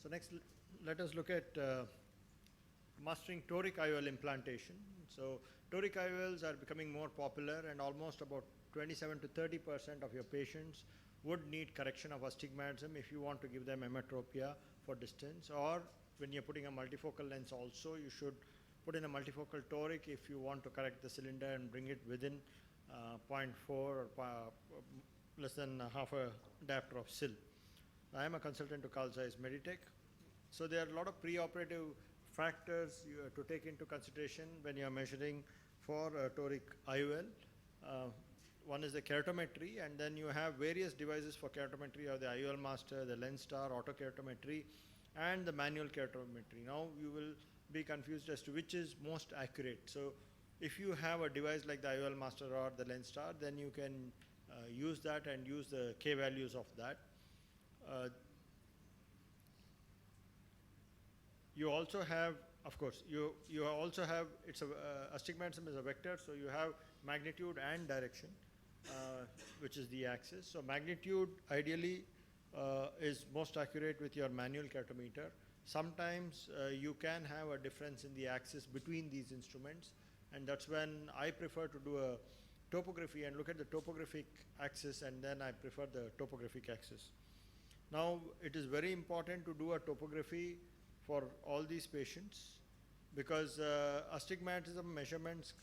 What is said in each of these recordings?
So next, let us look at mastering toric IOL implantation. So toric IOLs are becoming more popular, and almost about 27 to 30% of your patients would need correction of astigmatism if you want to give them emetropia for distance, or when you're putting a multifocal lens also, you should put in a multifocal toric if you want to correct the cylinder and bring it within 0.4 or less than half a diopter of SIL. I am a consultant to Carl Zeiss Meditech. So there are a lot of preoperative factors you have to take into consideration when you are measuring for toric IOL. One is the keratometry, and then you have various devices for keratometry, or the IOL master, the lens star, auto keratometry, and the manual keratometry. Now you will be confused as to which is most accurate. So if you have a device like the IOL master or the lens star, then you can use that and use the K values of that. You also have, of course, you also have, astigmatism is a vector, so you have magnitude and direction, which is the axis. So magnitude ideally is most accurate with your manual keratometer. Sometimes you can have a difference in the axis between these instruments, and that's when I prefer to do a topography and look at the topographic axis, and then I prefer the topographic axis. Now it is very important to do a topography for all these patients, because astigmatism measurements,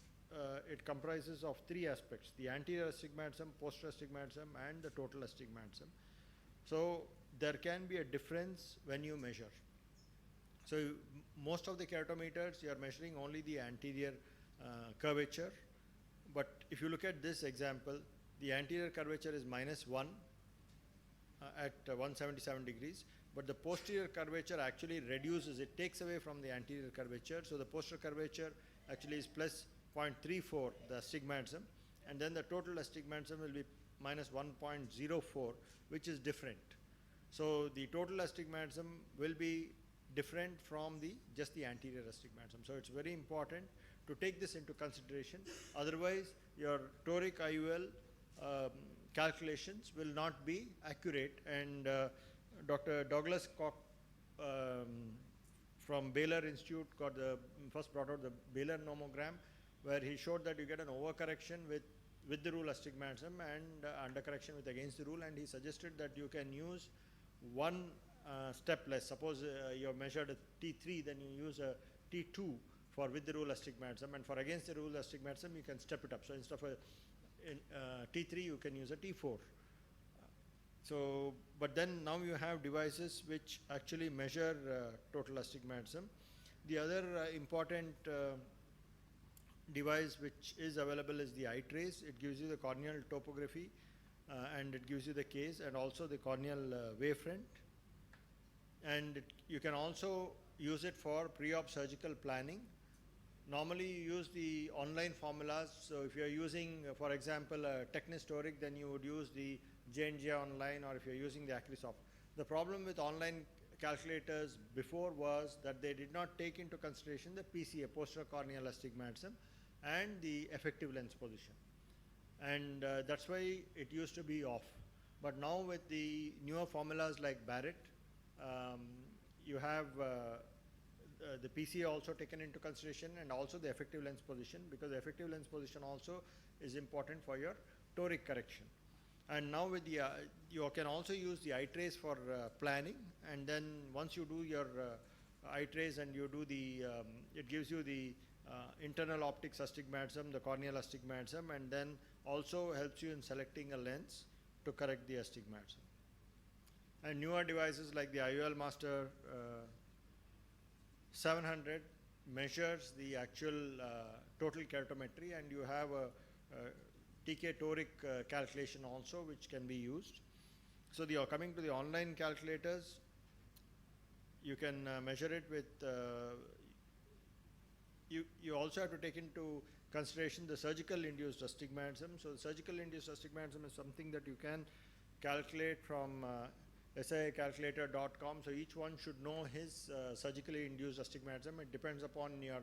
it comprises of three aspects: the anterior astigmatism, posterior astigmatism, and the total astigmatism. So there can be a difference when you measure. So most of the keratometers, you are measuring only the anterior curvature, but if you look at this example, the anterior curvature is -1 at 177 degrees, but the posterior curvature actually reduces, it takes away from the anterior curvature. So the posterior curvature actually is plus 0.34, the astigmatism, and then the total astigmatism will be minus 1.04, which is different. So the total astigmatism will be different from just the anterior astigmatism. So it's very important to take this into consideration. Otherwise, your toric IOL calculations will not be accurate. And Dr. Douglas Koch from Baylor Institute first brought out the Baylor nomogram, where he showed that you get an overcorrection with the rule astigmatism and undercorrection with against the rule, and he suggested that you can use one step less. Suppose you have measured a T3, then you use a T2 for with the rule astigmatism, and for against the rule astigmatism you can step it up. So instead of a T3, you can use a T4. So, but then now you have devices which actually measure total astigmatism. The other important device which is available is the eye trace. It gives you the corneal topography and it gives you the case and also the corneal wavefront. And you can also use it for pre-op surgical planning. Normally you use the online formulas. So if you are using, for example, Technis Toric, then you would use the J&J online, or if you're using the Acrisoft. The problem with online calculators before was that they did not take into consideration the PCA, posterior corneal astigmatism, and the effective lens position. And that's why it used to be off. But now with the newer formulas like Barrett, you have the PCA also taken into consideration, and also the effective lens position, because the effective lens position also is important for your toric correction. And now with the, you can also use the eye trace for planning, and then once you do your eye trace and you do the, it gives you the internal optics astigmatism, the corneal astigmatism, and then also helps you in selecting a lens to correct the astigmatism. And newer devices like the IOL Master 700 measures the actual total keratometry, and you have a TK toric calculation also, which can be used. So coming to the online calculators, you can measure it with, you also have to take into consideration the surgical induced astigmatism. So the surgical induced astigmatism is something that you can calculate from siacalculator.com. So each one should know his surgically induced astigmatism. It depends upon your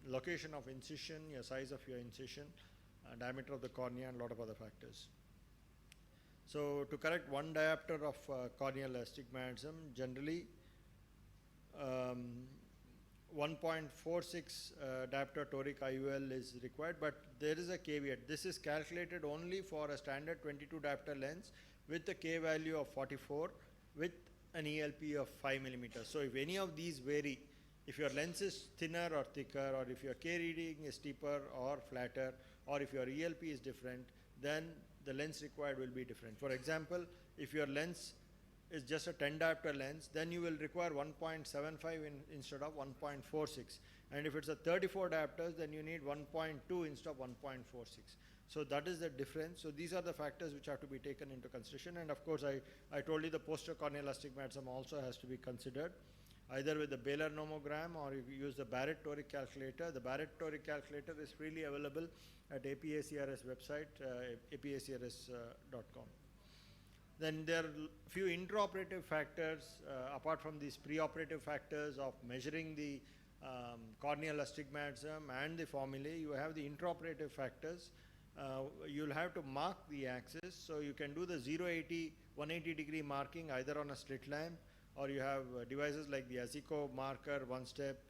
location of incision, your size of your incision, diameter of the cornea, and a lot of other factors. So to correct 1 diopter of corneal astigmatism, generally 1.46 diopter toric IOL is required, but there is a caveat. This is calculated only for a standard 22 diopter lens with a K value of 44 with an ELP of 5 millimeters. So if any of these vary, if your lens is thinner or thicker, or if your K reading is steeper or flatter, or if your ELP is different, then the lens required will be different. For example, if your lens is just a 10 diopter lens, then you will require 1.75 instead of 1.46. And if it's a 34 diopters, then you need 1.2 instead of 1.46. So that is the difference. So these are the factors which have to be taken into consideration. And of course, I told you the posterior corneal astigmatism also has to be considered, either with the Baylor nomogram or if you use the Barrett toric calculator. The Barrett toric calculator is freely available at APACRS website, apacrs.com. Then there are few intraoperative factors, apart from these preoperative factors of measuring the corneal astigmatism and the formulae. You have the intraoperative factors. You'll have to mark the axis, so you can do the 180 degree marking either on a slit lamp, or you have devices like the AIOC marker, one step,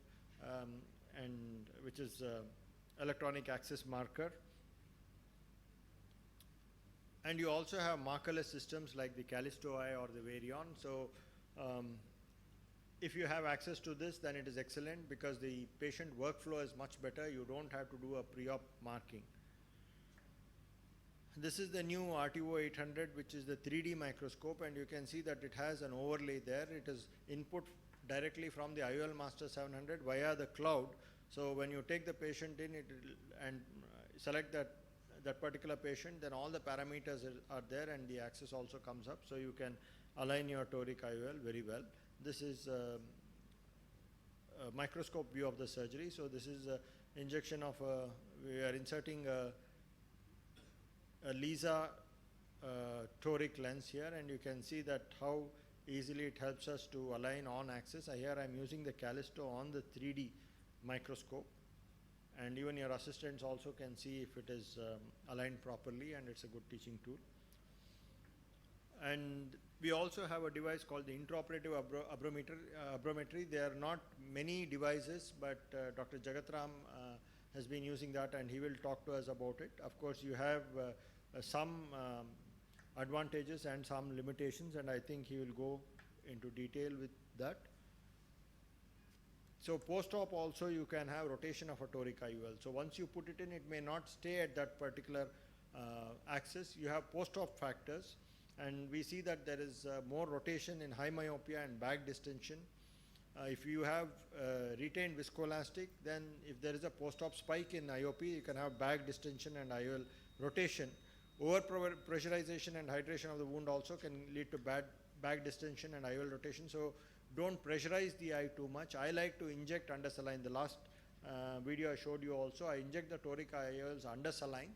and which is electronic axis marker. And you also have markerless systems like the Callisto Eye or the Varion. So if you have access to this, then it is excellent, because the patient workflow is much better. You don't have to do a pre-op marking. This is the new RTO800, which is the 3D microscope, and you can see that it has an overlay there. It is input directly from the IOL Master 700 via the cloud. So when you take the patient in and select that particular patient, then all the parameters are there, and the axis also comes up, so you can align your toric IOL very well. This is a microscope view of the surgery. So this is a injection of we are inserting a Lisa toric lens here, and you can see that how easily it helps us to align on axis. Here I'm using the Callisto on the 3D microscope, and even your assistants also can see if it is aligned properly, and it's a good teaching tool. And we also have a device called the intraoperative abrometry. There are not many devices, but Dr. Jagatram has been using that, and he will talk to us about it. Of course, you have some advantages and some limitations, and I think he will go into detail with that. So post-op also you can have rotation of a toric IOL. So once you put it in, it may not stay at that particular axis. You have post-op factors, and we see that there is more rotation in high myopia and back distension. If you have retained viscoelastic, then if there is a post-op spike in IOP, you can have back distension and IOL rotation. Over pressurization and hydration of the wound also can lead to back distension and IOL rotation. So don't pressurize the eye too much. I like to inject under saline. The last video I showed you also, I inject the toric IOLs under saline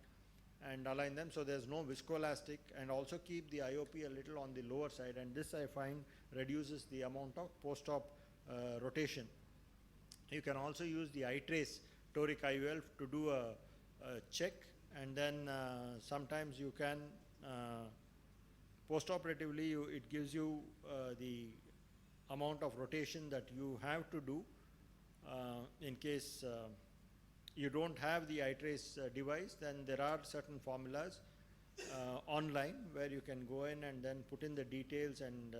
and align them, so there's no viscoelastic, and also keep the IOP a little on the lower side, and this I find reduces the amount of post-op rotation. You can also use the iTrace toric IOL to do a check, and then sometimes you can post-operatively it gives you the amount of rotation that you have to do in case you don't have the iTrace device. Then there are certain formulas online where you can go in and then put in the details, and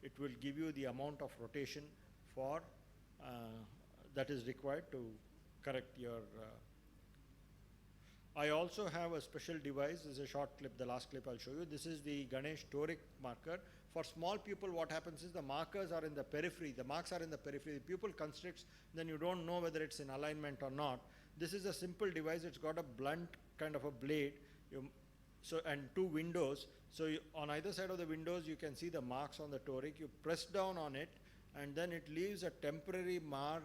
it will give you the amount of rotation for that is required to correct your I also have a special device. This is a short clip, the last clip I'll show you. This is the Ganesh toric marker. For small pupil, what happens is the markers are in the periphery. The marks are in the periphery. The pupil constricts, then you don't know whether it's in alignment or not. This is a simple device. It's got a blunt kind of a blade, and two windows. So on either side of the windows, you can see the marks on the toric. You press down on it, and then it leaves a temporary mark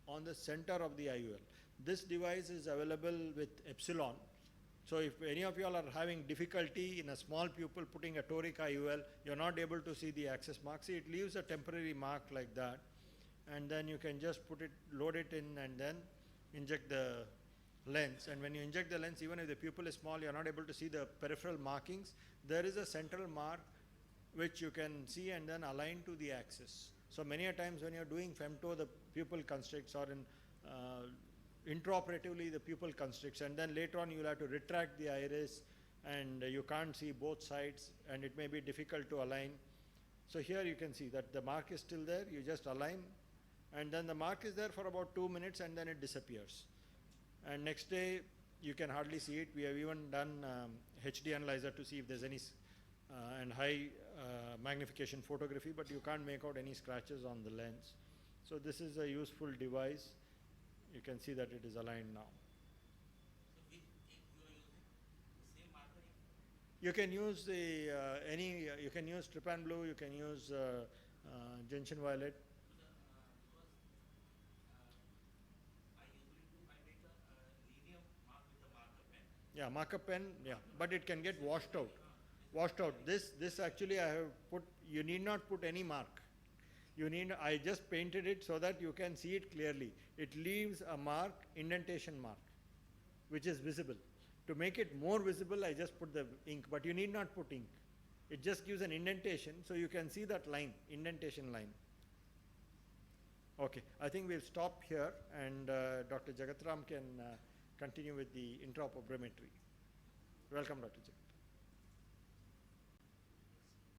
on the center of the IOL. This device is available with Epsilon. So if any of you all are having difficulty in a small pupil putting a toric IOL, you're not able to see the axis mark. See, it leaves a temporary mark like that, and then you can just load it in, and then inject the lens. And when you inject the lens, even if the pupil is small, you're not able to see the peripheral markings. There is a central mark which you can see and then align to the axis. So many a times when you're doing femto, the pupil constricts, or in intraoperatively the pupil constricts, and then later on you'll have to retract the iris, and you can't see both sides, and it may be difficult to align. So here you can see that the mark is still there. You just align, and then the mark is there for about 2 minutes, and then it disappears. And next day you can hardly see it. We have even done HD analyzer to see if there's any and high magnification photography, but you can't make out any scratches on the lens. So this is a useful device. You can see that it is aligned now. So which ink you are using? The same marker ink? You can use the you can use trypan blue, you can use gentian violet. I usually do find it a linear mark with a marker pen. Yeah, marker pen, yeah, but it can get washed out. Washed out. This actually I have put, you need not put any mark. I just painted it so that you can see it clearly. It leaves a mark, indentation mark, which is visible. To make it more visible, I just put the ink, but you need not put ink. It just gives an indentation, so you can see that line, indentation line. Okay, I think we'll stop here, and Dr. Jagatram can continue with the intraoperative. Welcome, Dr. Jagat.